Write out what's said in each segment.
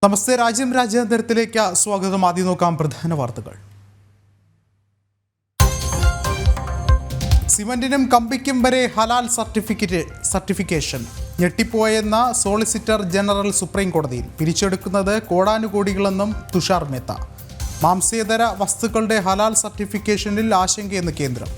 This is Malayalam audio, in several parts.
നമസ്തേ. രാജ്യാന്തരത്തിലേക്ക് സ്വാഗതം. ആദ്യം നോക്കാം പ്രധാന വാർത്തകൾ. സിമന്റിനും കമ്പിക്കും വരെ ഹലാൽ സർട്ടിഫിക്കേഷൻ. ഞെട്ടിപ്പോയെന്ന സോളിസിറ്റർ ജനറൽ സുപ്രീം കോടതിയിൽ. പിരിച്ചെടുക്കുന്നത് കോടാനുകോടികളെന്നും തുഷാർ മേത്ത. മാംസേതര വസ്തുക്കളുടെ ഹലാൽ സർട്ടിഫിക്കേഷനിൽ ആശങ്കയെന്ന് കേന്ദ്രം.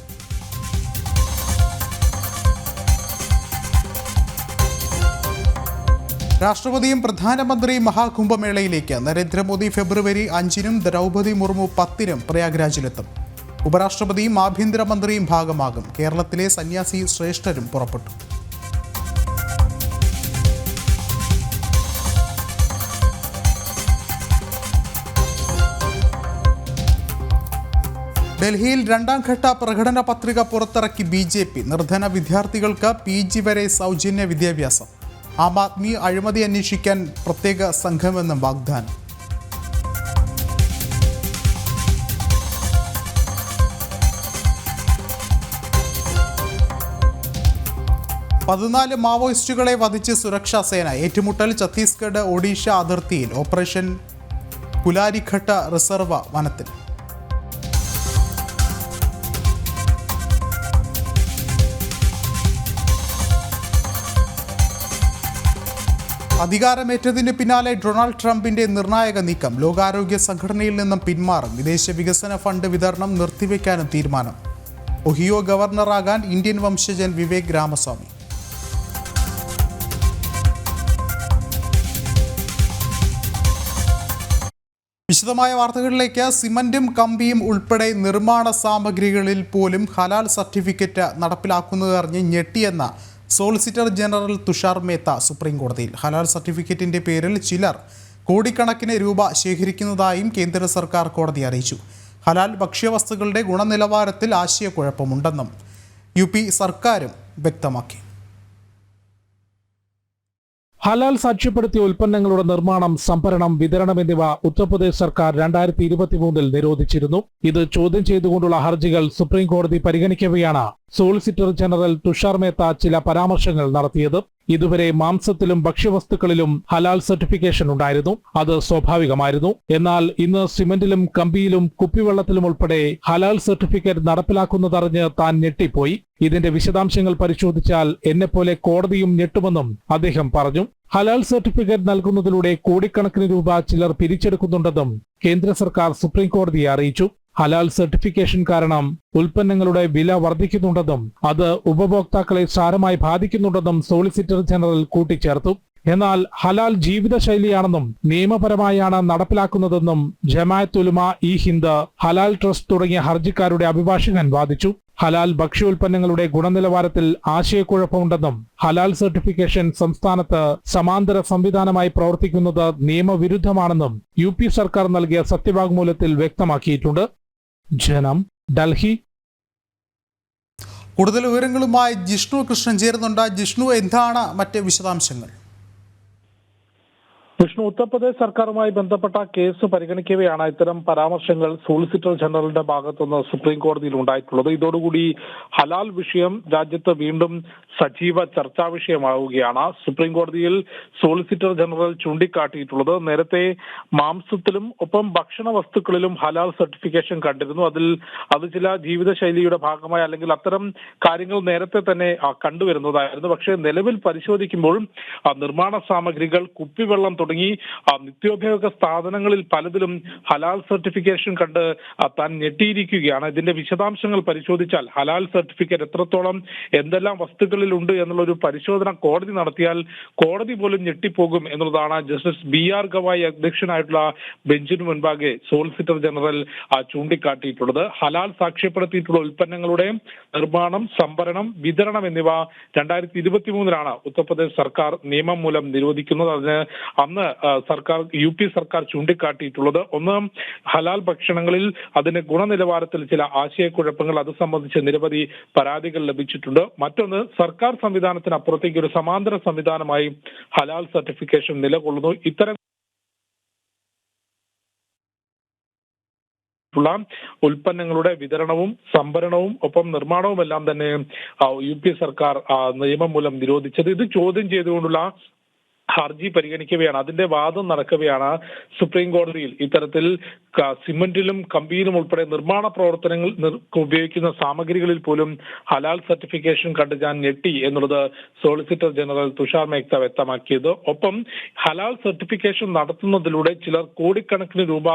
രാഷ്ട്രപതിയും പ്രധാനമന്ത്രിയും മഹാകുംഭമേളയിലേക്ക്. നരേന്ദ്രമോദി ഫെബ്രുവരി 5-നും ദ്രൗപദി മുർമു 10-നും പ്രയാഗ്രാജിലെത്തും. ഉപരാഷ്ട്രപതിയും ആഭ്യന്തരമന്ത്രിയും ഭാഗമാകും. കേരളത്തിലെ സന്യാസി ശ്രേഷ്ഠരും പുറപ്പെട്ടു. ഡൽഹിയിൽ രണ്ടാംഘട്ട പ്രകടന പത്രിക പുറത്തിറക്കി BJP. നിർധന വിദ്യാർത്ഥികൾക്ക് PG വരെ സൗജന്യ വിദ്യാഭ്യാസം. ആം ആദ്മി അഴിമതി അന്വേഷിക്കാൻ പ്രത്യേക സംഘമെന്നും വാഗ്ദാനം. പതിനാല് മാവോയിസ്റ്റുകളെ വധിച്ച് സുരക്ഷാ സേന. ഏറ്റുമുട്ടൽ ഛത്തീസ്ഗഡ് ഒഡീഷ അതിർത്തിയിൽ. ഓപ്പറേഷൻ കുലാരിഘട്ട റിസർവ് വനത്തിൽ. അധികാരമേറ്റതിന് പിന്നാലെ ഡൊണാൾഡ് ട്രംപിന്റെ നിർണായക നീക്കം. ലോകാരോഗ്യ സംഘടനയിൽ നിന്നും പിന്മാറും. വിദേശ വികസന ഫണ്ട് വിതരണം നിർത്തിവെക്കാനും തീരുമാനം. ഒഹിയോ ഗവർണറാകാൻ ഇന്ത്യൻ വംശജൻ വിവേക് രാമസ്വാമി. വിശദമായ വാർത്തകളിലേക്ക്. സിമന്റും കമ്പിയും ഉൾപ്പെടെ നിർമ്മാണ സാമഗ്രികളിൽ പോലും ഹലാൽ സർട്ടിഫിക്കറ്റ് നടപ്പിലാക്കുന്നത് അറിഞ്ഞ് ഞെട്ടിയെന്ന solicitor general Tushar Mehta supreme കോടതിയിൽ. ഹലാൽ സർട്ടിഫിക്കറ്റിന്റെ പേരിൽ ചിലർ കോടിക്കണക്കിന് രൂപ ശേഖരിക്കുന്നതായും കേന്ദ്ര സർക്കാർ കോടതി അറിയിച്ചു. ഹലാൽ ഭക്ഷ്യവസ്തുക്കളുടെ ഗുണനിലവാരത്തിൽ ആശയക്കുഴപ്പമുണ്ടെന്നും UP സർക്കാരും വ്യക്തമാക്കി. ഹലാൽ സാക്ഷ്യപ്പെടുത്തിയ ഉൽപ്പന്നങ്ങളുടെ നിർമ്മാണം, സംഭരണം, വിതരണം എന്നിവ ഉത്തർപ്രദേശ് സർക്കാർ 2023 നിരോധിച്ചിരുന്നു. ഇത് ചോദ്യം ചെയ്തുകൊണ്ടുള്ള ഹർജികൾ സുപ്രീം കോടതി പരിഗണിക്കവെയാണ് സോളിസിറ്റർ ജനറൽ തുഷാർ മേത്ത ചില പരാമർശങ്ങൾ നടത്തിയത്. ഇതുവരെ മാംസത്തിലും ഭക്ഷ്യവസ്തുക്കളിലും ഹലാൽ സർട്ടിഫിക്കേഷൻ ഉണ്ടായിരുന്നു. അത് സ്വാഭാവികമായിരുന്നു. എന്നാൽ ഇന്ന് സിമന്റിലും കമ്പിയിലും കുപ്പിവെള്ളത്തിലും ഉൾപ്പെടെ ഹലാൽ സർട്ടിഫിക്കറ്റ് നടപ്പിലാക്കുന്നതറിഞ്ഞ് താൻ ഞെട്ടിപ്പോയി. ഇതിന്റെ വിശദാംശങ്ങൾ പരിശോധിച്ചാൽ എന്നെപ്പോലെ കോടതിയും ഞെട്ടുമെന്നും അദ്ദേഹം പറഞ്ഞു. ഹലാൽ സർട്ടിഫിക്കറ്റ് നൽകുന്നതിലൂടെ കോടിക്കണക്കിന് രൂപ ചിലർ പിരിച്ചെടുക്കുന്നുണ്ടെന്നും കേന്ദ്ര സർക്കാർ സുപ്രീം കോടതിയെ അറിയിച്ചു. ഹലാൽ സർട്ടിഫിക്കേഷൻ കാരണം ഉൽപ്പന്നങ്ങളുടെ വില വർദ്ധിക്കുന്നുണ്ടെന്നും അത് ഉപഭോക്താക്കളെ സാരമായി ബാധിക്കുന്നുണ്ടെന്നും സോളിസിറ്റർ ജനറൽ കൂട്ടിച്ചേർത്തു. എന്നാൽ ഹലാൽ ജീവിതശൈലിയാണെന്നും നിയമപരമായാണ് നടപ്പിലാക്കുന്നതെന്നും ജമാഅത്ത് ഉലമ-ഇ-ഹിന്ദ്, ഹലാൽ ട്രസ്റ്റ് തുടങ്ങിയ ഹർജിക്കാരുടെ അഭിഭാഷകൻ വാദിച്ചു. ഹലാൽ ഭക്ഷ്യോൽപ്പന്നങ്ങളുടെ ഗുണനിലവാരത്തിൽ ആശയക്കുഴപ്പമുണ്ടെന്നും ഹലാൽ സർട്ടിഫിക്കേഷൻ സംസ്ഥാനത്ത് സമാന്തര സംവിധാനമായി പ്രവർത്തിക്കുന്നത് നിയമവിരുദ്ധമാണെന്നും UP സർക്കാർ നൽകിയ സത്യവാങ്മൂലത്തിൽ വ്യക്തമാക്കിയിട്ടുണ്ട്. ജനം, ഡൽഹി. കൂടുതൽ വിവരങ്ങളുമായി ജിഷ്ണു കൃഷ്ണൻ ചേരുന്നുണ്ട്. ജിഷ്ണു, എന്താണ് മറ്റ് വിശദാംശങ്ങൾ? വിഷ്ണു, ഉത്തർപ്രദേശ് സർക്കാരുമായി ബന്ധപ്പെട്ട കേസ് പരിഗണിക്കവെയാണ് ഇത്തരം പരാമർശങ്ങൾ സോളിസിറ്റർ ജനറലിന്റെ ഭാഗത്തുനിന്ന് സുപ്രീം കോടതിയിൽ ഉണ്ടായിട്ടുള്ളത്. ഇതോടുകൂടി ഹലാൽ വിഷയം രാജ്യത്ത് വീണ്ടും സജീവ ചർച്ചാ വിഷയമാവുകയാണ്. സുപ്രീം കോടതിയിൽ സോളിസിറ്റർ ജനറൽ ചൂണ്ടിക്കാട്ടിയിട്ടുള്ളത് നേരത്തെ മാംസത്തിലും ഒപ്പം ഭക്ഷണ വസ്തുക്കളിലും ഹലാൽ സർട്ടിഫിക്കേഷൻ കണ്ടിരുന്നു. അത് ചില ജീവിതശൈലിയുടെ ഭാഗമായി അല്ലെങ്കിൽ അത്തരം കാര്യങ്ങൾ നേരത്തെ തന്നെ കണ്ടുവരുന്നതായിരുന്നു. പക്ഷേ നിലവിൽ പരിശോധിക്കുമ്പോൾ നിർമ്മാണ സാമഗ്രികൾ, കുപ്പിവെള്ളം തുടങ്ങി നിത്യോപയോഗ സ്ഥാപനങ്ങളിൽ പലതിലും ഹലാൽ സർട്ടിഫിക്കേഷൻ കണ്ട് താൻ ഞെട്ടിയിരിക്കുകയാണ്. ഇതിന്റെ വിശദാംശങ്ങൾ പരിശോധിച്ചാൽ ഹലാൽ സർട്ടിഫിക്കറ്റ് എത്രത്തോളം എന്തെല്ലാം വസ്തുക്കളിൽ ഉണ്ട് എന്നുള്ളൊരു പരിശോധന കോടതി നടത്തിയാൽ കോടതി പോലും ഞെട്ടിപ്പോകും എന്നുള്ളതാണ് ജസ്റ്റിസ് BR ഗവായി അധ്യക്ഷനായിട്ടുള്ള ബെഞ്ചിന് മുൻപാകെ സോളിസിറ്റർ ജനറൽ ചൂണ്ടിക്കാട്ടിയിട്ടുള്ളത്. ഹലാൽ സാക്ഷ്യപ്പെടുത്തിയിട്ടുള്ള ഉൽപ്പന്നങ്ങളുടെ നിർമ്മാണം, സംഭരണം, വിതരണം എന്നിവ 2023 ഉത്തർപ്രദേശ് സർക്കാർ നിയമം മൂലം നിരോധിക്കുന്നത്. അതിന് അന്ന് സർക്കാർ UP സർക്കാർ ചൂണ്ടിക്കാട്ടിയിട്ടുള്ളത് ഒന്ന്, ഹലാൽ ഭക്ഷണങ്ങളിൽ അതിന്റെ ഗുണനിലവാരത്തിൽ ചില ആശയക്കുഴപ്പങ്ങൾ, അത് സംബന്ധിച്ച് നിരവധി പരാതികൾ ലഭിച്ചിട്ടുണ്ട്. മറ്റൊന്ന്, സർക്കാർ സംവിധാനത്തിനപ്പുറത്തേക്ക് ഒരു സമാന്തര സംവിധാനമായി ഹലാൽ സർട്ടിഫിക്കേഷൻ നിലകൊള്ളുന്നു. ഇത്തരം ഉൽപ്പന്നങ്ങളുടെ വിതരണവും സംഭരണവും ഒപ്പം നിർമ്മാണവും എല്ലാം തന്നെ UP സർക്കാർ നിയമം മൂലം നിരോധിച്ചത്. ഇത് ചോദ്യം ചെയ്തുകൊണ്ടുള്ള ഹർജി പരിഗണിക്കവെയാണ്, അതിന്റെ വാദം നടക്കവെയാണ് സുപ്രീം കോടതിയിൽ ഇത്തരത്തിൽ സിമന്റിലും കമ്പിയിലും ഉൾപ്പെടെ നിർമ്മാണ പ്രവർത്തനങ്ങൾ ഉപയോഗിക്കുന്ന സാമഗ്രികളിൽ പോലും ഹലാൽ സർട്ടിഫിക്കേഷൻ കണ്ട് ഞാൻ ഞെട്ടി എന്നുള്ളത് സോളിസിറ്റർ ജനറൽ തുഷാർ മേത്ത വ്യക്തമാക്കിയത്. ഒപ്പം ഹലാൽ സർട്ടിഫിക്കേഷൻ നടത്തുന്നതിലൂടെ ചിലർ കോടിക്കണക്കിന് രൂപ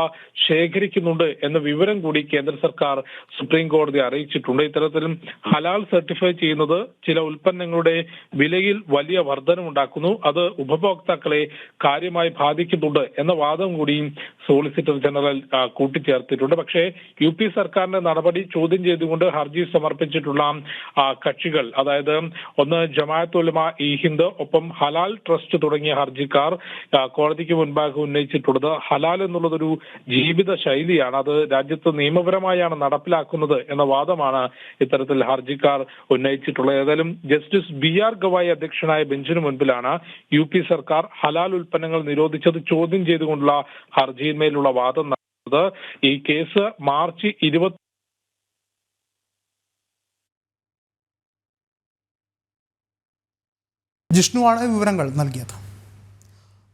ശേഖരിക്കുന്നുണ്ട് എന്ന വിവരം കൂടി കേന്ദ്ര സർക്കാർ സുപ്രീം കോടതി അറിയിച്ചിട്ടുണ്ട്. ഇത്തരത്തിൽ ഹലാൽ സർട്ടിഫൈ ചെയ്യുന്നത് ചില ഉൽപ്പന്നങ്ങളുടെ വിലയിൽ വലിയ വർധനമുണ്ടാക്കുന്നു, അത് ഉപഭോക്താക്കളെ കാര്യമായി ബാധിക്കുന്നുണ്ട് എന്ന വാദം കൂടി സോളിസിറ്റർ ജനറൽ കൂട്ടിച്ചേർത്തിട്ടുണ്ട്. പക്ഷേ UP സർക്കാരിന്റെ നടപടി ചോദ്യം ചെയ്തുകൊണ്ട് ഹർജി സമർപ്പിച്ചിട്ടുള്ള കക്ഷികൾ, അതായത് ഒന്ന് ജമാഅത്ത് ഉലമ ഇ ഹിന്ദ്, ഒപ്പം ഹലാൽ ട്രസ്റ്റ് തുടങ്ങിയ ഹർജിക്കാർ കോടതിക്ക് മുൻപാകെ ഉന്നയിച്ചിട്ടുള്ളത് ഹലാൽ എന്നുള്ളതൊരു ജീവിത ശൈലിയാണ്, അത് രാജ്യത്ത് നിയമപരമായാണ് നടപ്പിലാക്കുന്നത് എന്ന വാദമാണ് ഇത്തരത്തിൽ ഹർജിക്കാർ ഉന്നയിച്ചിട്ടുള്ളത്. ഏതായാലും ജസ്റ്റിസ് BR ഗവായി അധ്യക്ഷനായ ബെഞ്ചിന് മുൻപിലാണ് UP സർക്കാർ ഹലാൽ ഉൽപ്പന്നങ്ങൾ നിരോധിച്ചത് ചോദ്യം ചെയ്തുകൊണ്ടുള്ള ഹർജിയിന്മേലുള്ള വാദം നടന്നത്. ഈ കേസ് മാർച്ച് 20 ജിഷ്ണുവാണ് വിവരങ്ങൾ നൽകിയത്.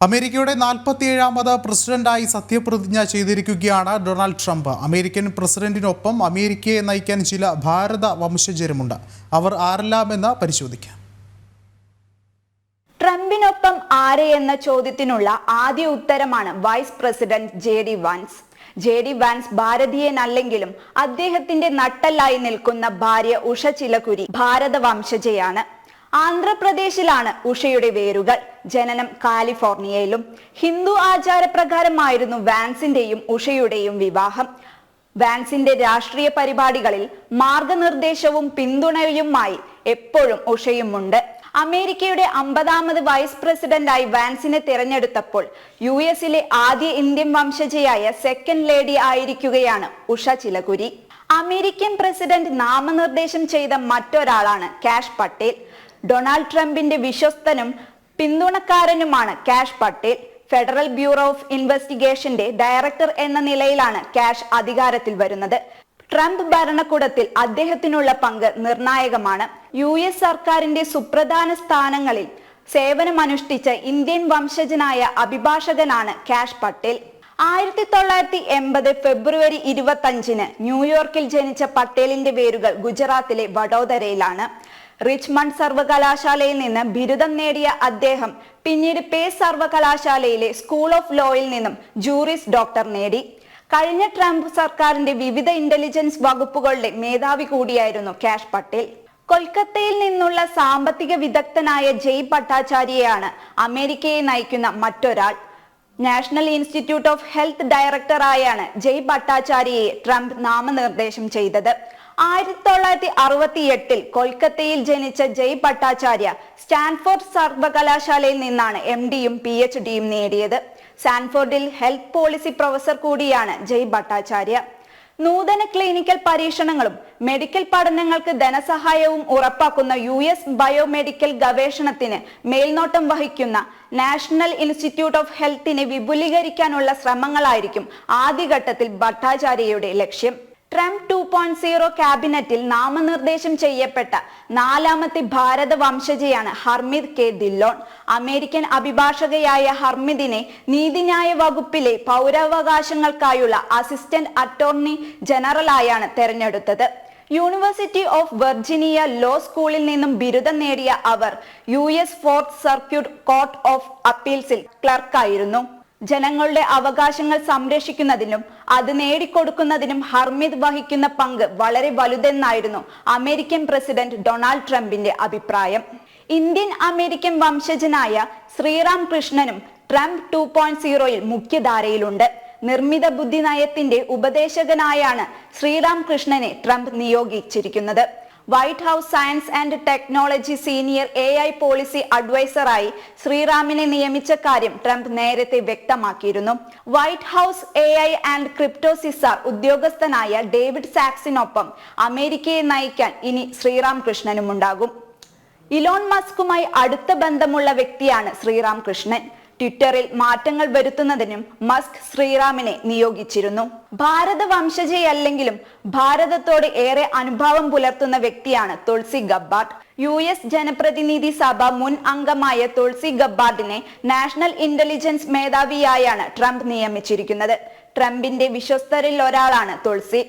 അമേരിക്കയുടെ 47ാമത് പ്രസിഡന്റായി സത്യപ്രതിജ്ഞ ചെയ്തിരിക്കുകയാണ് ഡൊണാൾഡ് ട്രംപ്. അമേരിക്കൻ പ്രസിഡന്റിനൊപ്പം അമേരിക്കയെ നയിക്കാൻ ചില ഭാരത വംശജരുമുണ്ട്. അവർ ആരെല്ലാമെന്ന് പരിശോധിക്കാം. ട്രംപിനൊപ്പം ആരെ എന്ന ചോദ്യത്തിനുള്ള ആദ്യ ഉത്തരമാണ് vice president JD Vance. JD Vance ഭാരതീയനല്ലെങ്കിലും അദ്ദേഹത്തിന്റെ നട്ടെല്ലായി നിൽക്കുന്ന ഭാര്യ ഉഷ ചിലകുരി ഭാരത വംശജയാണ്. ആന്ധ്രാപ്രദേശിലാണ് ഉഷയുടെ വേരുകൾ. ജനനം കാലിഫോർണിയയിലും. ഹിന്ദു ആചാരപ്രകാരമായിരുന്നു വാൻസിന്റെയും ഉഷയുടെയും വിവാഹം. വാൻസിന്റെ രാഷ്ട്രീയ പരിപാടികളിൽ മാർഗനിർദ്ദേശവും പിന്തുണയുമായി എപ്പോഴും ഉഷയുമുണ്ട്. അമേരിക്കയുടെ 50ാമത് വൈസ് പ്രസിഡന്റായി വാൻസിനെ തിരഞ്ഞെടുത്തപ്പോൾ US-ലെ ആദ്യ ഇന്ത്യൻ വംശജയായ സെക്കൻഡ് ലേഡി ആയിരിക്കുകയാണ് ഉഷ ചിലകുരി. അമേരിക്കൻ പ്രസിഡന്റ് നാമനിർദ്ദേശം ചെയ്ത മറ്റൊരാളാണ് കാഷ് പട്ടേൽ. ഡൊണാൾഡ് ട്രംപിന്റെ വിശ്വസ്തനും പിന്തുണക്കാരനുമാണ് Kash Patel. Federal bureau of ഇൻവെസ്റ്റിഗേഷന്റെ ഡയറക്ടർ എന്ന നിലയിലാണ് കാഷ് അധികാരത്തിൽ വരുന്നത്. ട്രംപ് ഭരണകൂടത്തിൽ അദ്ദേഹത്തിനുള്ള പങ്ക് നിർണായകമാണ്. US സർക്കാരിന്റെ സുപ്രധാന സ്ഥാനങ്ങളിൽ സേവനമനുഷ്ഠിച്ച ഇന്ത്യൻ വംശജനായ അഭിഭാഷകനാണ് കാഷ് പട്ടേൽ. 1980 ഫെബ്രുവരി 25 ന്യൂയോർക്കിൽ ജനിച്ച പട്ടേലിന്റെ വേരുകൾ ഗുജറാത്തിലെ വഡോദരയിലാണ്. റിച്ച്മണ്ട് സർവകലാശാലയിൽ നിന്ന് ബിരുദം നേടിയ അദ്ദേഹം പിന്നീട് പേസ് സർവകലാശാലയിലെ സ്കൂൾ ഓഫ് ലോയിൽ നിന്നും ജൂറിസ് ഡോക്ടർ നേടി. കഴിഞ്ഞ ട്രംപ് സർക്കാരിന്റെ വിവിധ ഇന്റലിജൻസ് വകുപ്പുകളുടെ മേധാവി കൂടിയായിരുന്നു കാഷ് പട്ടേൽ. കൊൽക്കത്തയിൽ നിന്നുള്ള സാമ്പത്തിക വിദഗ്ധനായ ജയ് ഭട്ടാചാര്യയാണ് അമേരിക്കയെ നയിക്കുന്ന മറ്റൊരാൾ. നാഷണൽ ഇൻസ്റ്റിറ്റ്യൂട്ട് ഓഫ് ഹെൽത്ത് ഡയറക്ടറായാണ് ജയ് ഭട്ടാചാര്യയെ ട്രംപ് നാമനിർദ്ദേശം ചെയ്തത്. 1968 കൊൽക്കത്തയിൽ ജനിച്ച ജയ് ഭട്ടാചാര്യ സ്റ്റാൻഫോർഡ് സർവകലാശാലയിൽ നിന്നാണ് MD-യും PhD-യും നേടിയത്. സാൻഫോർഡിൽ ഹെൽത്ത് പോളിസി പ്രൊഫസർ കൂടിയാണ് ജയ് ഭട്ടാചാര്യ. നൂതന ക്ലിനിക്കൽ പരീക്ഷണങ്ങളും മെഡിക്കൽ പഠനങ്ങൾക്ക് ധനസഹായവും ഉറപ്പാക്കുന്ന US ബയോമെഡിക്കൽ ഗവേഷണത്തിന് മേൽനോട്ടം വഹിക്കുന്ന നാഷണൽ ഇൻസ്റ്റിറ്റ്യൂട്ട് ഓഫ് ഹെൽത്തിനെ വിപുലീകരിക്കാനുള്ള ശ്രമങ്ങളായിരിക്കും ആദ്യഘട്ടത്തിൽ ഭട്ടാചാര്യയുടെ ലക്ഷ്യം. ട്രംപ് 2.0 ക്യാബിനറ്റിൽ നാമനിർദ്ദേശം ചെയ്യപ്പെട്ട 4ാമത്തെ ഭാരത വംശജയാണ് ഹർമിത് K. ധില്ലോൺ. അമേരിക്കൻ അഭിഭാഷകയായ ഹർമിതിനെ നീതിന്യായ വകുപ്പിലെ പൗരാവകാശങ്ങൾക്കായുള്ള അസിസ്റ്റന്റ് അറ്റോർണി ജനറലായാണ് തെരഞ്ഞെടുത്തത്. യൂണിവേഴ്സിറ്റി ഓഫ് വെർജീനിയ ലോ സ്കൂളിൽ നിന്നും ബിരുദം നേടിയ അവർ US 4th circuit court of അപ്പീൽസിൽ ക്ലർക്കായിരുന്നു. ജനങ്ങളുടെ അവകാശങ്ങൾ സംരക്ഷിക്കുന്നതിനും അത് നേടിക്കൊടുക്കുന്നതിനും ഹർമിത് വഹിക്കുന്ന പങ്ക് വളരെ വലുതെന്നായിരുന്നു അമേരിക്കൻ പ്രസിഡന്റ് ഡൊണാൾഡ് ട്രംപിന്റെ അഭിപ്രായം. ഇന്ത്യൻ അമേരിക്കൻ വംശജനായ ശ്രീറാം കൃഷ്ണനും ട്രംപ് 2.0-ൽ മുഖ്യധാരയിലുണ്ട്. നിർമ്മിത ബുദ്ധി നയത്തിന്റെ ഉപദേശകനായാണ് ശ്രീറാം കൃഷ്ണനെ ട്രംപ് നിയോഗിച്ചിരിക്കുന്നത്. White House science and technology senior AI policy അഡ്വൈസറായി ശ്രീറാമിനെ നിയമിച്ച കാര്യം ട്രംപ് നേരത്തെ വ്യക്തമാക്കിയിരുന്നു. White House AI and crypto czar ഉദ്യോഗസ്ഥനായ ഡേവിഡ് സാക്സിനൊപ്പം അമേരിക്കയെ നയിക്കാൻ ഇനി ശ്രീറാം കൃഷ്ണനുമുണ്ടാകും. ഇലോൺ മസ്കുമായി അടുത്ത ബന്ധമുള്ള വ്യക്തിയാണ് ശ്രീറാം കൃഷ്ണൻ. ട്വിറ്ററിൽ മാറ്റങ്ങൾ വരുത്തുന്നതിനും മസ്ക് ശ്രീറാമിനെ നിയോഗിച്ചിരുന്നു. ഭാരത വംശജയല്ലെങ്കിലും ഭാരതത്തോട് ഏറെ അനുഭാവം പുലർത്തുന്ന വ്യക്തിയാണ് തുൾസി ഗബ്ബാർഡ്. US ജനപ്രതിനിധി സഭ മുൻ അംഗമായ തുൾസി ഗബ്ബാർഡിനെ നാഷണൽ ഇന്റലിജൻസ് മേധാവിയായാണ് ട്രംപ് നിയമിച്ചിരിക്കുന്നത്. ട്രംപിന്റെ വിശ്വസ്തരിൽ ഒരാളാണ് തുൾസി.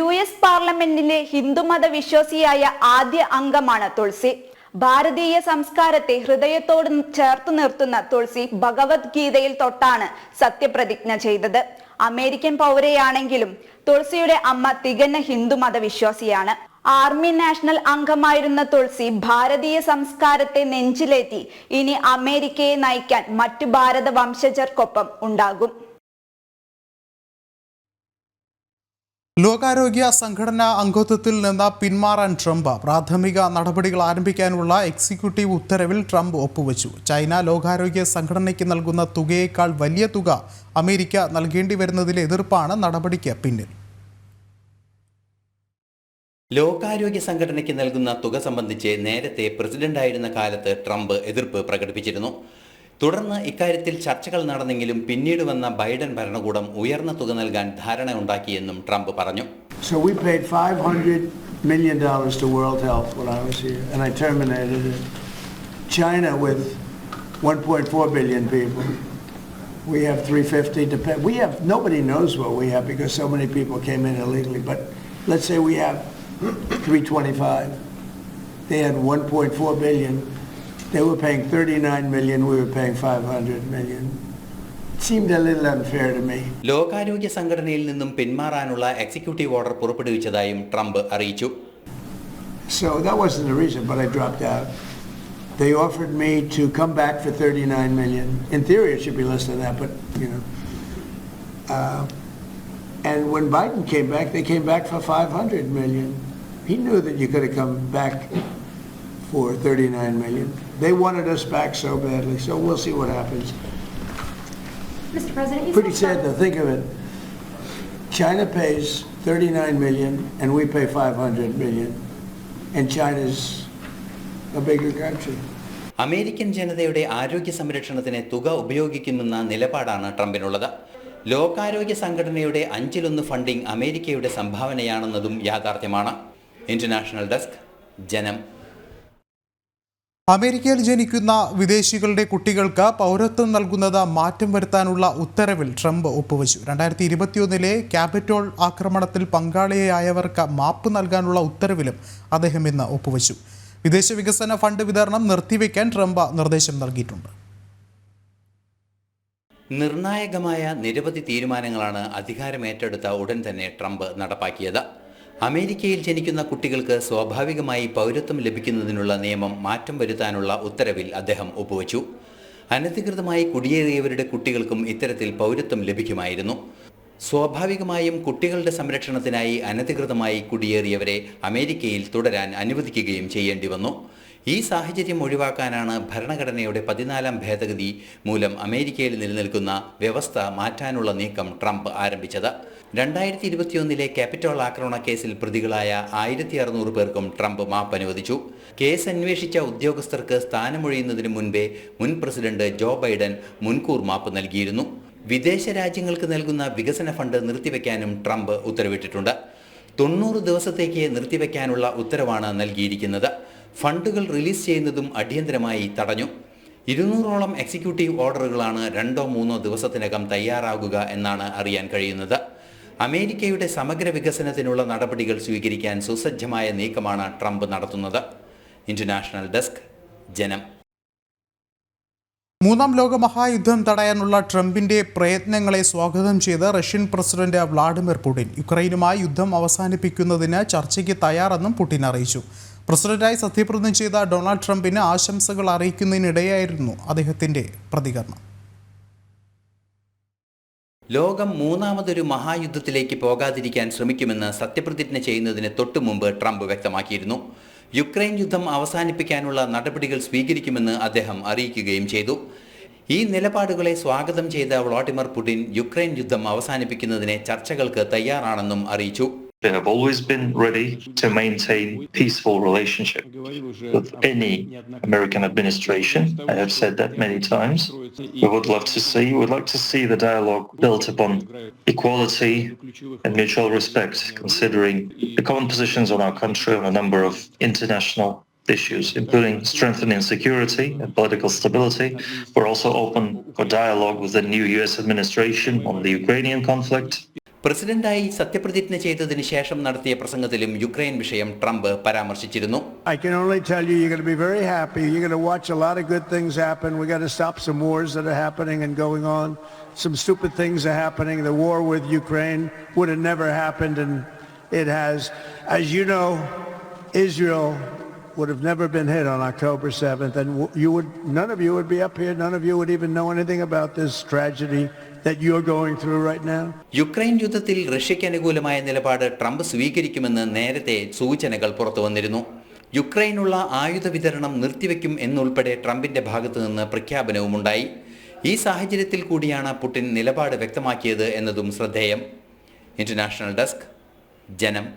US പാർലമെന്റിന്റെ ഹിന്ദുമത വിശ്വാസിയായ ആദ്യ അംഗമാണ് തുൾസി. ഭാരതീയ സംസ്കാരത്തെ ഹൃദയത്തോട് ചേർത്ത് നിർത്തുന്ന തുൾസി ഭഗവത്ഗീതയിൽ തൊട്ടാണ് സത്യപ്രതിജ്ഞ ചെയ്തത്. അമേരിക്കൻ പൗരയാണെങ്കിലും തുൾസിയുടെ അമ്മ തികഞ്ഞ ഹിന്ദുമത വിശ്വാസിയാണ്. ആർമി നാഷണൽ അംഗമായിരുന്ന തുൾസി ഭാരതീയ സംസ്കാരത്തെ നെഞ്ചിലേറ്റി ഇനി അമേരിക്കയെ നയിക്കാൻ മറ്റു ഭാരത വംശജർക്കൊപ്പം ഉണ്ടാകും. ലോകാരോഗ്യ സംഘടനാ അംഗത്വത്തിൽ നിന്ന് പിന്മാറാൻ ട്രംപ് പ്രാഥമിക നടപടികൾ ആരംഭിക്കാനുള്ള എക്സിക്യൂട്ടീവ് ഉത്തരവിൽ ട്രംപ് ഒപ്പുവെച്ചു. ചൈന ലോകാരോഗ്യ സംഘടനയ്ക്ക് നൽകുന്ന തുകയേക്കാൾ വലിയ തുക അമേരിക്ക നൽകേണ്ടി വരുന്നതിലെ എതിർപ്പാണ് നടപടിക്ക് പിന്നിൽ. ലോകാരോഗ്യ സംഘടനയ്ക്ക് നൽകുന്ന തുക സംബന്ധിച്ച് നേരത്തെ പ്രസിഡന്റായിരുന്ന കാലത്ത് ട്രംപ് എതിർപ്പ് പ്രകടിപ്പിച്ചിരുന്നു. തുടർന്ന് ഇക്കാര്യത്തിൽ ചർച്ചകൾ നടന്നെങ്കിലും പിന്നീട് വന്ന ബൈഡൻ ഭരണകൂടം ഉയർന്ന തുക നൽകാൻ ധാരണ ഉണ്ടാക്കിയെന്നും ട്രംപ് പറഞ്ഞു. So we paid $500 million to World Health when I was here, and I terminated it. China with 1.4 billion people, we have 350 to pay. We have, nobody knows what we have because so many people came in illegally, but let's say we have 325. They had 1.4 billion. They were paying 39 million, we were paying 500 million. It seemed a little unfair to me. ലോകാരോഗ്യ സംഘടനയിൽ നിന്നും പിന്മാറാനുള്ള എക്സിക്യൂട്ടീവ് ഓർഡർ പുറപ്പെടുവിച്ചതായും ട്രംപ് അറിയിച്ചു. So that wasn't the reason, but I dropped out. They offered me to come back for 39 million. In theory, it should be less than that, but you know. And when Biden came back, they came back for 500 million. He knew that you could have come back for 39 million. They wanted us back so badly, so we'll see what happens. Mr. President, Pretty sad to think of it. China pays 39 million and we pay 500 million, and China's a bigger country. American ജനതയുടെ ആരോഗ്യ സംരക്ഷണത്തിന് തുക ഉപയോഗിക്കുമെന്ന നിലപാടാണ് ട്രംപിനുള്ളത്. ലോകാരോഗ്യ സംഘടനയുടെ 1/5 ഫണ്ടിംഗ് അമേരിക്കയുടെ സംഭാവനയാണെന്നതും യാഥാർത്ഥ്യമാണ്. ഇന്റർനാഷണൽ ഡെസ്ക്, ജനം. അമേരിക്കയിൽ ജനിക്കുന്ന വിദേശികളുടെ കുട്ടികൾക്ക് പൗരത്വം നൽകുന്നത് മാറ്റം വരുത്താനുള്ള ഉത്തരവിൽ ട്രംപ് ഒപ്പുവെച്ചു. 2021 ക്യാപിറ്റോൾ ആക്രമണത്തിൽ പങ്കാളിയായവർക്ക് മാപ്പ് നൽകാനുള്ള ഉത്തരവിലും അദ്ദേഹം ഇന്ന് ഒപ്പുവെച്ചു. വിദേശ വികസന ഫണ്ട് വിതരണം നിർത്തിവെക്കാൻ ട്രംപ് നിർദ്ദേശം നൽകിയിട്ടുണ്ട്. നിർണായകമായ നിരവധി തീരുമാനങ്ങളാണ് അധികാരമേറ്റെടുത്ത ഉടൻ തന്നെ ട്രംപ് നടപ്പാക്കിയത്. അമേരിക്കയിൽ ജനിക്കുന്ന കുട്ടികൾക്ക് സ്വാഭാവികമായി പൗരത്വം ലഭിക്കുന്നതിനുള്ള നിയമം മാറ്റം വരുത്താനുള്ള ഉത്തരവിൽ അദ്ദേഹം ഒപ്പുവെച്ചു. അനധികൃതമായി കുടിയേറിയവരുടെ കുട്ടികൾക്കും ഇത്തരത്തിൽ പൗരത്വം ലഭിക്കുമായിരുന്നു. സ്വാഭാവികമായും കുട്ടികളുടെ സംരക്ഷണത്തിനായി അനധികൃതമായി കുടിയേറിയവരെ അമേരിക്കയിൽ തുടരാൻ അനുവദിക്കുകയും ചെയ്യേണ്ടി വന്നു. ഈ സാഹചര്യം ഒഴിവാക്കാനാണ് ഭരണഘടനയുടെ 14ാം ഭേദഗതി മൂലം അമേരിക്കയിൽ നിലനിൽക്കുന്ന വ്യവസ്ഥ മാറ്റാനുള്ള നീക്കം ട്രംപ് ആരംഭിച്ചത്. 2021 ക്യാപിറ്റോൾ ആക്രമണ കേസിൽ പ്രതികളായ 1600 പേർക്കും ട്രംപ് മാപ്പ് അനുവദിച്ചു. കേസ് അന്വേഷിച്ച ഉദ്യോഗസ്ഥർക്ക് സ്ഥാനമൊഴിയുന്നതിന് മുൻപേ മുൻ പ്രസിഡന്റ് ജോ ബൈഡൻ മുൻകൂർ മാപ്പ് നൽകിയിരുന്നു. വിദേശ രാജ്യങ്ങൾക്ക് നൽകുന്ന വികസന ഫണ്ട് നിർത്തിവെക്കാനും ട്രംപ് ഉത്തരവിട്ടിട്ടുണ്ട്. 90 ദിവസത്തേക്ക് നിർത്തിവെക്കാനുള്ള ഉത്തരവാണ് നൽകിയിരിക്കുന്നത്. ഫണ്ടുകൾ റിലീസ് ചെയ്യുന്നതും അടിയന്തരമായി തടഞ്ഞു. 200ഓളം എക്സിക്യൂട്ടീവ് ഓർഡറുകളാണ് 2-3 ദിവസത്തിനകം തയ്യാറാകുക എന്നാണ് അറിയാൻ കഴിയുന്നത്. അമേരിക്കയുടെ സമഗ്ര വികസനത്തിനുള്ള നടപടികൾ സ്വീകരിക്കാൻ സുസജ്ജമായ നീക്കമാണ് ട്രംപ് നടത്തുന്നത്. ഇന്റർനാഷണൽ ഡെസ്ക്, ജനം. 3ാം ലോകമഹായുദ്ധം തടയാനുള്ള ട്രംപിന്റെ പ്രയത്നങ്ങളെ സ്വാഗതം ചെയ്ത് റഷ്യൻ പ്രസിഡന്റ് വ്ളാഡിമിർ പുടിൻ യുക്രൈനുമായി യുദ്ധം അവസാനിപ്പിക്കുന്നതിന് ചർച്ചയ്ക്ക് തയ്യാറെന്നും പുടിൻ അറിയിച്ചു. പ്രസിഡന്റായി സത്യപ്രതിജ്ഞ ചെയ്ത ഡൊണാൾഡ് ട്രംപിന് ആശംസകൾ അറിയിക്കുന്നതിനിടെയായിരുന്നു അദ്ദേഹത്തിന്റെ പ്രതികരണം. ലോകം 3ാമതൊരു മഹായുദ്ധത്തിലേക്ക് പോകാതിരിക്കാൻ ശ്രമിക്കുമെന്ന് സത്യപ്രതിജ്ഞ ചെയ്യുന്നതിന് തൊട്ടുമുമ്പ് ട്രംപ് വ്യക്തമാക്കിയിരുന്നു. യുക്രൈൻ യുദ്ധം അവസാനിപ്പിക്കാനുള്ള നടപടികൾ സ്വീകരിക്കുമെന്ന് അദ്ദേഹം അറിയിക്കുകയും ചെയ്തു. ഈ നിലപാടുകളെ സ്വാഗതം ചെയ്ത വ്ളാഡിമിർ പുടിൻ യുക്രൈൻ യുദ്ധം അവസാനിപ്പിക്കുന്നതിന് ചർച്ചകൾക്ക് തയ്യാറാണെന്നും അറിയിച്ചു. They have always been ready to maintain peaceful relationship with any American administration. I have said that many times. We would like to see the dialogue built upon equality and mutual respect, considering the common positions on our country on a number of international issues, including strengthening security and political stability. We're also open for dialogue with the new US administration on the Ukrainian conflict. പ്രസിഡന്റായി സത്യപ്രതിജ്ഞ ചെയ്തതിനു ശേഷം നടത്തിയ പ്രസംഗത്തിലും യുക്രൈൻ വിഷയം ട്രംപ് പരാമർശിച്ചിരുന്നു. I can only tell you, you're going to be very happy. You're going to watch a lot of good things happen. We got to stop some wars that are happening and going on. Some stupid things are happening. The war with Ukraine would have never happened, and it has. As you know, Israel would have never been hit on October 7th, and none of you would be up here. None of you would even know anything about this tragedy that you're going through right now. Ukraine യുദ്ധത്തിൽ റഷ്യയ്ക്ക് അനുകൂലമായ നിലപാട് ട്രംപ് സ്വീകരിക്കുമെന്ന് നേരത്തെ സൂചനകൾ പുറത്തു വന്നിരുന്നു. യുക്രൈനുള്ള ആയുധ വിതരണം നിർത്തിവെക്കും എന്നുൾപ്പെടെ ട്രംപിന്റെ ഭാഗത്തു നിന്ന് പ്രഖ്യാപനവുമുണ്ടായി. ഈ സാഹചര്യത്തിൽ കൂടിയാണ് പുടിൻ നിലപാട് വ്യക്തമാക്കിയത് എന്നതും ശ്രദ്ധേയം. ഇന്റർനാഷണൽ ഡെസ്ക്, ജനം.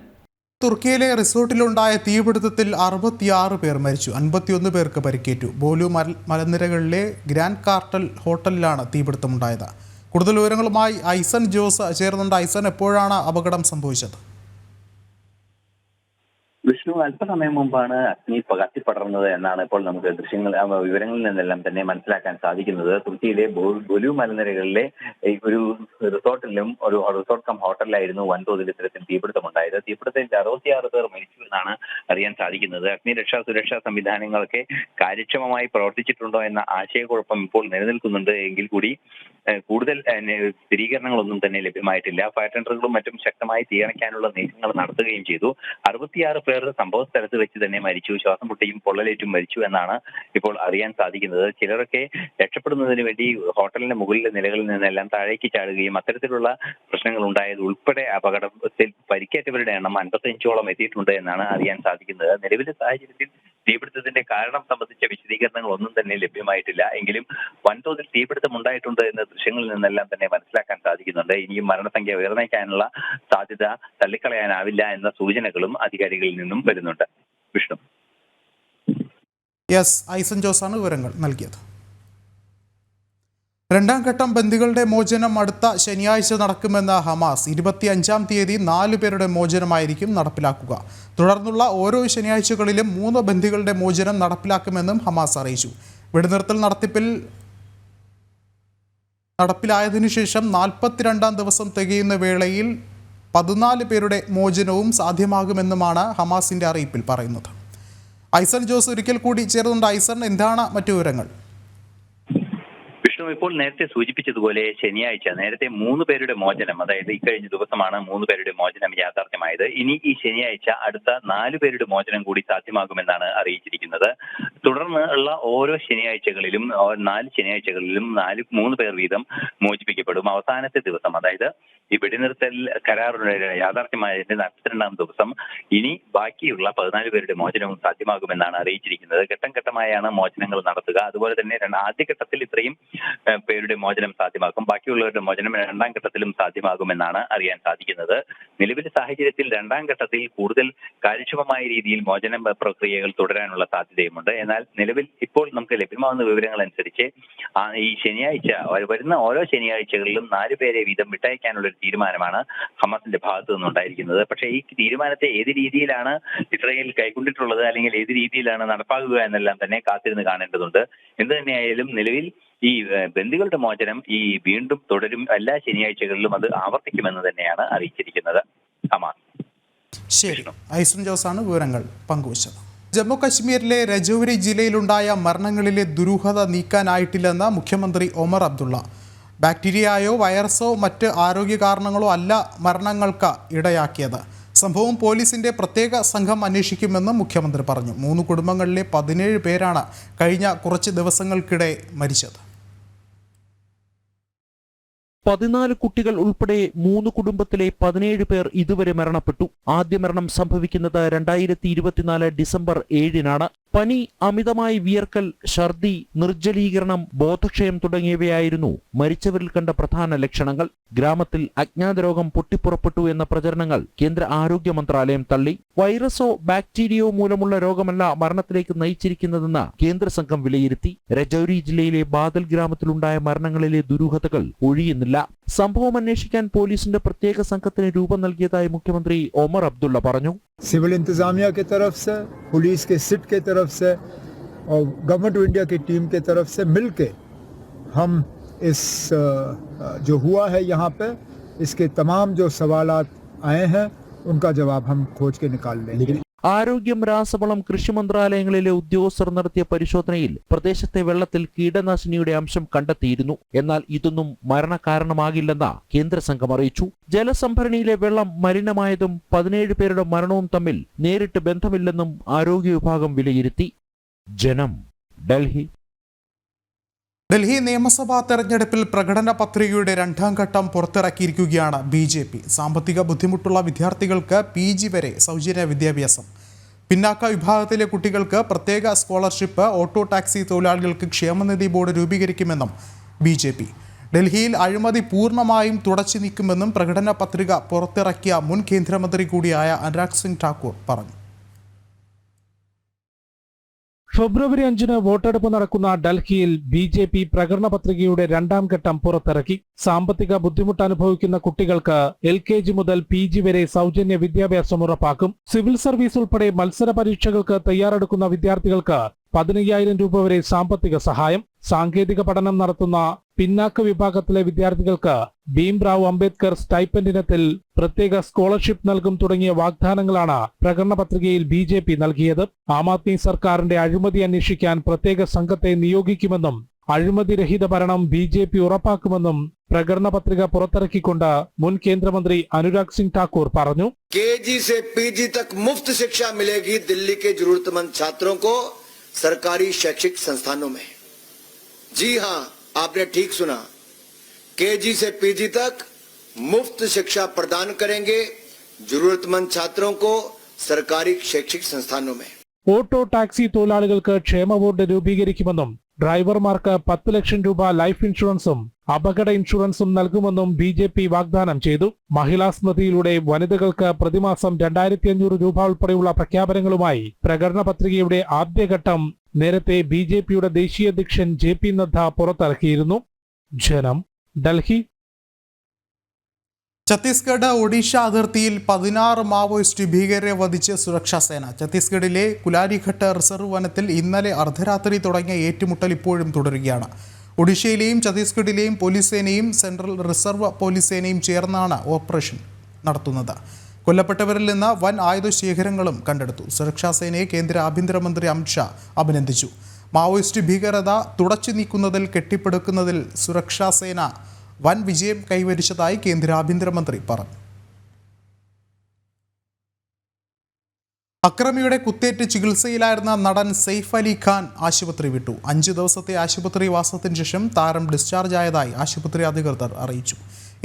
തുർക്കിയിലെ റിസോർട്ടിലുണ്ടായ തീപിടുത്തത്തിൽ 66 പേർ മരിച്ചു, 51 പേർക്ക് പരിക്കേറ്റു. ബോലു മലനിരകളിലെ ഗ്രാൻഡ് കാർട്ടൽ ഹോട്ടലിലാണ് തീപിടുത്തമുണ്ടായത്. കൂടുതൽ വിവരങ്ങളുമായി ഐസൻ ജോസ് ചേർന്നുണ്ട്. ഐസൻ, എപ്പോഴാണ് അപകടം സംഭവിച്ചത്? വിഷ്ണു, അല്പസമയം മുമ്പാണ് അഗ്നി കത്തിപ്പടർന്നത് എന്നാണ് ഇപ്പോൾ നമുക്ക് വിവരങ്ങളിൽ നിന്നെല്ലാം തന്നെ മനസ്സിലാക്കാൻ സാധിക്കുന്നത്. തുർക്കിയിലെ ബൊലു മലനിരകളിലെ ഒരു റിസോർട്ടിലും ഒരു റിസോർട്ട് കം ഹോട്ടലിലായിരുന്നു വൻതോതിൽ ഇത്തരത്തിൽ തീപിടുത്തമുണ്ടായത്. തീപിടുത്തത്തിൽ 66 പേർ മരിച്ചു എന്നാണ് അറിയാൻ സാധിക്കുന്നത്. അഗ്നിരക്ഷാ സുരക്ഷാ സംവിധാനങ്ങളൊക്കെ കാര്യക്ഷമമായി പ്രവർത്തിച്ചിട്ടുണ്ടോ എന്ന ആശയക്കുഴപ്പം ഇപ്പോൾ നിലനിൽക്കുന്നുണ്ട്. എങ്കിൽ കൂടി കൂടുതൽ സ്ഥിരീകരണങ്ങളൊന്നും തന്നെ ലഭ്യമായിട്ടില്ല. ഫയർ ടെൻഡറുകളും മറ്റും ശക്തമായി തീയണയ്ക്കാനുള്ള നീക്കങ്ങൾ നടത്തുകയും ചെയ്തു. 66 പേർ സംഭവ സ്ഥലത്ത് വെച്ച് തന്നെ മരിച്ചു. ശ്വാസം മുട്ടിയും പൊള്ളലേറ്റും മരിച്ചു എന്നാണ് ഇപ്പോൾ അറിയാൻ സാധിക്കുന്നത്. ചിലരൊക്കെ രക്ഷപ്പെടുന്നതിന് വേണ്ടി ഹോട്ടലിന്റെ മുകളിലെ നിലകളിൽ നിന്നെല്ലാം താഴേക്ക് ചാടുകയും അത്തരത്തിലുള്ള പ്രശ്നങ്ങൾ ഉണ്ടായത് ഉൾപ്പെടെ അപകടത്തിൽ പരിക്കേറ്റവരുടെ എണ്ണം 55ഓളം എത്തിയിട്ടുണ്ട് എന്നാണ് അറിയാൻ സാധിക്കുന്നത്. നിലവിലെ സാഹചര്യത്തിൽ തീപിടുത്തത്തിന്റെ കാരണം സംബന്ധിച്ച വിശദീകരണങ്ങൾ ഒന്നും തന്നെ ലഭ്യമായിട്ടില്ല. എങ്കിലും വൻതോതിൽ തീപിടുത്തം ഉണ്ടായിട്ടുണ്ട് എന്ന ദൃശ്യങ്ങളിൽ നിന്നെല്ലാം തന്നെ മനസ്സിലാക്കാൻ സാധിക്കുന്നുണ്ട്. ഇനിയും മരണസംഖ്യ ഉയർന്നേക്കാനുള്ള സാധ്യത തള്ളിക്കളയാനാവില്ല എന്ന സൂചനകളും അധികാരികളിൽ നിന്നും വരുന്നുണ്ട്. വിഷ്ണു. യെസ്, ഐസൻ ജോസാണ് വിവരങ്ങൾ നൽകിയത്. രണ്ടാം ഘട്ടം ബന്ദികളുടെ മോചനം അടുത്ത ശനിയാഴ്ച നടക്കുമെന്ന ഹമാസ്. 25-ാം തീയതി 4 പേരുടെ മോചനമായിരിക്കും നടപ്പിലാക്കുക. തുടർന്നുള്ള ഓരോ ശനിയാഴ്ചകളിലും 3 ബന്ദികളുടെ മോചനം നടപ്പിലാക്കുമെന്നും ഹമാസ് അറിയിച്ചു. വെടിനിർത്തൽ നടപ്പിലായതിനു ശേഷം 42-ാം ദിവസം തികയുന്ന വേളയിൽ 14 പേരുടെ മോചനവും സാധ്യമാകുമെന്നുമാണ് ഹമാസിന്റെ അറിയിപ്പിൽ പറയുന്നത്. ഐസൻ ജോസ് ഒരിക്കൽ കൂടി ചേർന്നുണ്ട്. ഐസൻ, എന്താണ് മറ്റു വിവരങ്ങൾ? ഇപ്പോൾ നേരത്തെ സൂചിപ്പിച്ചതുപോലെ ശനിയാഴ്ച നേരത്തെ 3 പേരുടെ മോചനം, അതായത് ഇക്കഴിഞ്ഞ ദിവസമാണ് 3 പേരുടെ മോചനം യാഥാർത്ഥ്യമായത്. ഇനി ഈ ശനിയാഴ്ച അടുത്ത 4 പേരുടെ മോചനം കൂടി സാധ്യമാകുമെന്നാണ് അറിയിച്ചിരിക്കുന്നത്. തുടർന്ന് ഉള്ള ഓരോ ശനിയാഴ്ചകളിലും 4 ശനിയാഴ്ചകളിലും 3 പേർ വീതം മോചിപ്പിക്കപ്പെടും. അവസാനത്തെ ദിവസം, അതായത് ഈ വെടിനിർത്തൽ കരാറിന്റെ യാഥാർത്ഥ്യമായതിന്റെ 42-ാം ദിവസം ഇനി ബാക്കിയുള്ള 14 പേരുടെ മോചനവും സാധ്യമാകുമെന്നാണ് അറിയിച്ചിരിക്കുന്നത്. ഘട്ടം ഘട്ടമായാണ് മോചനങ്ങൾ നടത്തുക. അതുപോലെ തന്നെ ആദ്യഘട്ടത്തിൽ ഇത്രയും പേരുടെ മോചനം സാധ്യമാക്കും. ബാക്കിയുള്ളവരുടെ മോചനം 2ാം ഘട്ടത്തിലും സാധ്യമാകുമെന്നാണ് അറിയാൻ സാധിക്കുന്നത്. നിലവിലെ സാഹചര്യത്തിൽ 2ാം ഘട്ടത്തിൽ കൂടുതൽ കാര്യക്ഷമമായ രീതിയിൽ മോചന പ്രക്രിയകൾ തുടരാനുള്ള സാധ്യതയുമുണ്ട്. എന്നാൽ നിലവിൽ ഇപ്പോൾ നമുക്ക് ലഭ്യമാകുന്ന വിവരങ്ങൾ അനുസരിച്ച് ഈ ശനിയാഴ്ച വരുന്ന ഓരോ ശനിയാഴ്ചകളിലും 4 പേരെ വീതം വിട്ടയക്കാനുള്ള ഒരു തീരുമാനമാണ് ഹമാസിന്റെ ഭാഗത്തു നിന്നുണ്ടായിരിക്കുന്നത്. പക്ഷേ ഈ തീരുമാനത്തെ ഏത് രീതിയിലാണ് ഇസ്രായേൽ കൈക്കൊണ്ടിട്ടുള്ളത്, അല്ലെങ്കിൽ ഏത് രീതിയിലാണ് നടപ്പാക്കുക എന്നെല്ലാം തന്നെ കാത്തിരുന്ന് കാണേണ്ടതുണ്ട്. എന്ത് തന്നെയായാലും നിലവിൽ ഈ ബന്ദികളുടെ മോചനം വീണ്ടും തുടരും. എല്ലാ ശനിയാഴ്ചകളിലും അത് ആവർത്തിക്കുമെന്ന് തന്നെയാണ് അറിയിച്ചിരിക്കുന്നത് ഹമാസ്. ശരി, ഐസൻ ജോസാണ് വിവരങ്ങൾ പങ്കുവച്ചത്. ജമ്മു കശ്മീരിലെ രജൌരി ജില്ലയിലുണ്ടായ മരണങ്ങളിലെ ദുരൂഹത നീക്കാനായിട്ടില്ലെന്ന് മുഖ്യമന്ത്രി ഒമർ അബ്ദുള്ള. ബാക്ടീരിയയോ വൈറസോ മറ്റ് ആരോഗ്യ കാരണങ്ങളോ അല്ല മരണങ്ങൾക്ക് ഇടയാക്കിയത്. സംഭവം പോലീസിന്റെ പ്രത്യേക സംഘം അന്വേഷിക്കുമെന്നും മുഖ്യമന്ത്രി പറഞ്ഞു. 3 കുടുംബങ്ങളിലെ 17 പേരാണ് കഴിഞ്ഞ കുറച്ച് ദിവസങ്ങൾക്കിടെ മരിച്ചത്. 14 കുട്ടികൾ ഉൾപ്പെടെ 3 കുടുംബത്തിലെ 17 പേർ ഇതുവരെ മരണപ്പെട്ടു. ആദ്യ മരണം സംഭവിക്കുന്നത് 2024 ഡിസംബർ 7-നാണ്. പനി, അമിതമായി വിയർക്കൽ, ഛർദി, നിർജ്ജലീകരണം, ബോധക്ഷയം തുടങ്ങിയവയായിരുന്നു മരിച്ചവരിൽ കണ്ട പ്രധാന ലക്ഷണങ്ങൾ. ഗ്രാമത്തിൽ അജ്ഞാത രോഗം പൊട്ടിപ്പുറപ്പെട്ടു എന്ന പ്രചരണങ്ങൾ കേന്ദ്ര ആരോഗ്യ മന്ത്രാലയം തള്ളി. വൈറസോ ബാക്ടീരിയയോ മൂലമുള്ള രോഗമല്ല മരണത്തിലേക്ക് നയിച്ചിരിക്കുന്നതെന്ന് കേന്ദ്ര സംഘം വിലയിരുത്തി. രജൌരി ജില്ലയിലെ ബാദൽ ഗ്രാമത്തിലുണ്ടായ മരണങ്ങളിലെ ദുരൂഹതകൾ ഒഴിയുന്നില്ല. സംഭവം അന്വേഷിക്കാൻ പോലീസിന്റെ പ്രത്യേക സംഘത്തിന് രൂപം നൽകിയതായി മുഖ്യമന്ത്രി ഒമർ അബ്ദുള്ള പറഞ്ഞു. सिविल इंतजामिया की तरफ से, पुलिस के सिट की तरफ से और गवर्नमेंट ऑफ इंडिया की टीम की तरफ से मिलके हम इस जो हुआ है यहाँ पे, इसके तमाम जो सवालात आए हैं उनका जवाब हम खोज के निकाल लेंगे. ആരോഗ്യം, രാസവളം, കൃഷി മന്ത്രാലയങ്ങളിലെ ഉദ്യോഗസ്ഥർ നടത്തിയ പരിശോധനയിൽ പ്രദേശത്തെ വെള്ളത്തിൽ കീടനാശിനിയുടെ അംശം കണ്ടെത്തിയിരുന്നു. എന്നാൽ ഇതൊന്നും മരണകാരണമാകില്ലെന്ന് കേന്ദ്ര സംഘം അറിയിച്ചു. ജലസംഭരണിയിലെ വെള്ളം മലിനമായതും 17 പേരുടെ മരണവും തമ്മിൽ നേരിട്ട് ബന്ധമില്ലെന്നും ആരോഗ്യ വിഭാഗം വിലയിരുത്തി. ജനം, ഡൽഹി. ഡൽഹി നിയമസഭാ തെരഞ്ഞെടുപ്പിൽ പ്രകടന പത്രികയുടെ 2ാം ഘട്ടം പുറത്തിറക്കിയിരിക്കുകയാണ് BJP. സാമ്പത്തിക ബുദ്ധിമുട്ടുള്ള വിദ്യാർത്ഥികൾക്ക് PG വരെ സൗജന്യ വിദ്യാഭ്യാസം, പിന്നാക്ക വിഭാഗത്തിലെ കുട്ടികൾക്ക് പ്രത്യേക സ്കോളർഷിപ്പ്, ഓട്ടോ ടാക്സി തൊഴിലാളികൾക്ക് ക്ഷേമനിധി ബോർഡ് രൂപീകരിക്കുമെന്നും BJP. ഡൽഹിയിൽ അഴിമതി പൂർണ്ണമായും തുടച്ചു നീക്കുമെന്നും പ്രകടന പത്രിക പുറത്തിറക്കിയ മുൻ കേന്ദ്രമന്ത്രി കൂടിയായ അനുരാഗ് സിംഗ് ഠാക്കൂർ പറഞ്ഞു. ഫെബ്രുവരി 5-ന് വോട്ടെടുപ്പ് നടക്കുന്ന ഡൽഹിയിൽ BJP പ്രകടന പത്രികയുടെ 2ാം ഘട്ടം പുറത്തിറക്കി. സാമ്പത്തിക ബുദ്ധിമുട്ട് അനുഭവിക്കുന്ന കുട്ടികൾക്ക് LKG മുതൽ PG വരെ സൗജന്യ വിദ്യാഭ്യാസം ഉറപ്പാക്കും. സിവിൽ സർവീസ് ഉൾപ്പെടെ മത്സര പരീക്ഷകൾക്ക് തയ്യാറെടുക്കുന്ന വിദ്യാർത്ഥികൾക്ക് 15,000 രൂപ വരെ സാമ്പത്തിക സഹായം. സാങ്കേതിക പഠനം നടത്തുന്ന പിന്നാക്ക വിഭാഗത്തിലെ വിദ്യാർത്ഥികൾക്ക് ഭീംറാവു അംബേദ്കർ സ്റ്റൈപ്പൻഡ് ഇനത്തിൽ പ്രത്യേക സ്കോളർഷിപ്പ് നൽകും തുടങ്ങിയ വാഗ്ദാനങ്ങളാണ് പ്രകടന പത്രികയിൽ BJP നൽകിയത്. ആം ആദ്മി സർക്കാരിന്റെ അഴിമതി അന്വേഷിക്കാൻ പ്രത്യേക സംഘത്തെ നിയോഗിക്കുമെന്നും അഴിമതിരഹിത ഭരണം BJP ഉറപ്പാക്കുമെന്നും പ്രകടന പത്രിക പുറത്തിറക്കിക്കൊണ്ട് മുൻ കേന്ദ്രമന്ത്രി അനുരാഗ് സിംഗ് ഠാക്കൂർ പറഞ്ഞു. KG से PG तक मुफ्त शिक्षा मिलेगी दिल्ली के जरूरतमंद छात्रों को सरकारी शैक्षिक संस्थानों में. जी हां, आपने ठीक सुना. KG से PG तक मुफ्त शिक्षा प्रदान करेंगे जरूरतमंद छात्रों को सरकारी शैक्षिक संस्थानों में. ഓട്ടോ ടാക്സി തൊഴിലാളികൾക്ക് ക്ഷേമ ബോർഡ് രൂപീകരിക്കുമെന്നും ഡ്രൈവർമാർക്ക് 10 ലക്ഷം രൂപ ലൈഫ് ഇൻഷുറൻസും അപകട ഇൻഷുറൻസും നൽകുമെന്നും BJP വാഗ്ദാനം ചെയ്തു. മഹിളാ സ്മൃതിയിലൂടെ വനിതകൾക്ക് പ്രതിമാസം 2,500 രൂപ ഉൾപ്പെടെയുള്ള പ്രഖ്യാപനങ്ങളുമായി പ്രകടന പത്രികയുടെ ആദ്യഘട്ടം നേരത്തെ BJPയുടെ ദേശീയ അധ്യക്ഷൻ JP നദ്ദ പുറത്തിറക്കിയിരുന്നു. ജനം, ഡൽഹി. ഛത്തീസ്ഗഡ് ഒഡീഷ അതിർത്തിയിൽ 16 മാവോയിസ്റ്റ് ഭീകരരെ വധിച്ച് സുരക്ഷാസേന. ഛത്തീസ്ഗഡിലെ കുലാരിഘട്ട് റിസർവ് വനത്തിൽ ഇന്നലെ അർദ്ധരാത്രി തുടങ്ങിയ ഏറ്റുമുട്ടൽ ഇപ്പോഴും തുടരുകയാണ്. ഒഡീഷയിലെയും ഛത്തീസ്ഗഡിലെയും പോലീസ് സേനയും സെൻട്രൽ റിസർവ് പോലീസ് സേനയും ചേർന്നാണ് ഓപ്പറേഷൻ നടത്തുന്നത്. കൊല്ലപ്പെട്ടവരിൽ നിന്ന് വൻ ആയുധശേഖരങ്ങളും കണ്ടെടുത്തു. സുരക്ഷാസേനയെ കേന്ദ്ര ആഭ്യന്തരമന്ത്രി അമിത്ഷാ അഭിനന്ദിച്ചു. മാവോയിസ്റ്റ് ഭീകരത തുടച്ചു നീക്കുന്നതിൽ കെട്ടിപ്പടുക്കുന്നതിൽ സുരക്ഷാസേന വൻ വിജയം കൈവരിച്ചതായി കേന്ദ്ര ആഭ്യന്തരമന്ത്രി പറഞ്ഞു. അക്രമിയുടെ കുത്തേറ്റ് ചികിത്സയിലായിരുന്ന നടൻ സെയ്ഫ് അലി ഖാൻ ആശുപത്രി വിട്ടു. 5 ദിവസത്തെ ആശുപത്രി വാസത്തിന് ശേഷം താരം ഡിസ്ചാർജ് ആയതായി ആശുപത്രി അധികൃതർ അറിയിച്ചു.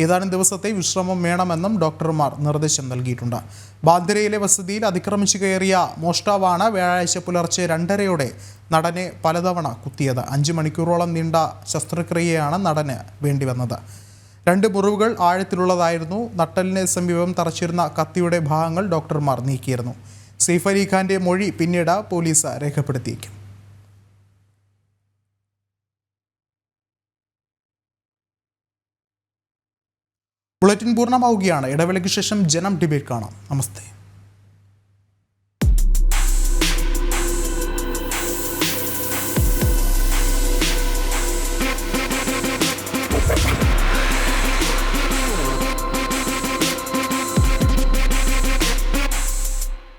ഏതാനും ദിവസത്തെ വിശ്രമം വേണമെന്നും ഡോക്ടർമാർ നിർദ്ദേശം നൽകിയിട്ടുണ്ട്. ബാന്ദ്രയിലെ വസതിയിൽ അതിക്രമിച്ചു കയറിയ മോഷ്ടാവാണ് വ്യാഴാഴ്ച പുലർച്ചെ 2:30 നടനെ പലതവണ കുത്തിയത്. 5 മണിക്കൂറോളം നീണ്ട ശസ്ത്രക്രിയയാണ് നടന് വേണ്ടിവന്നത്. 2 മുറിവുകൾ ആഴത്തിലുള്ളതായിരുന്നു. നട്ടലിന് സമീപം തറച്ചിരുന്ന കത്തിയുടെ ഭാഗങ്ങൾ ഡോക്ടർമാർ നീക്കിയിരുന്നു. സെയ്ഫ് അലി ഖാന്റെ മൊഴി പിന്നീട് പോലീസ് രേഖപ്പെടുത്തിയേക്കും. ബുള്ളറ്റിൻ പൂർണ്ണമാവുകയാണ്. ഇടവേളയ്ക്ക് ശേഷം ജനം ഡിബേറ്റ് കാണാം. നമസ്തേ.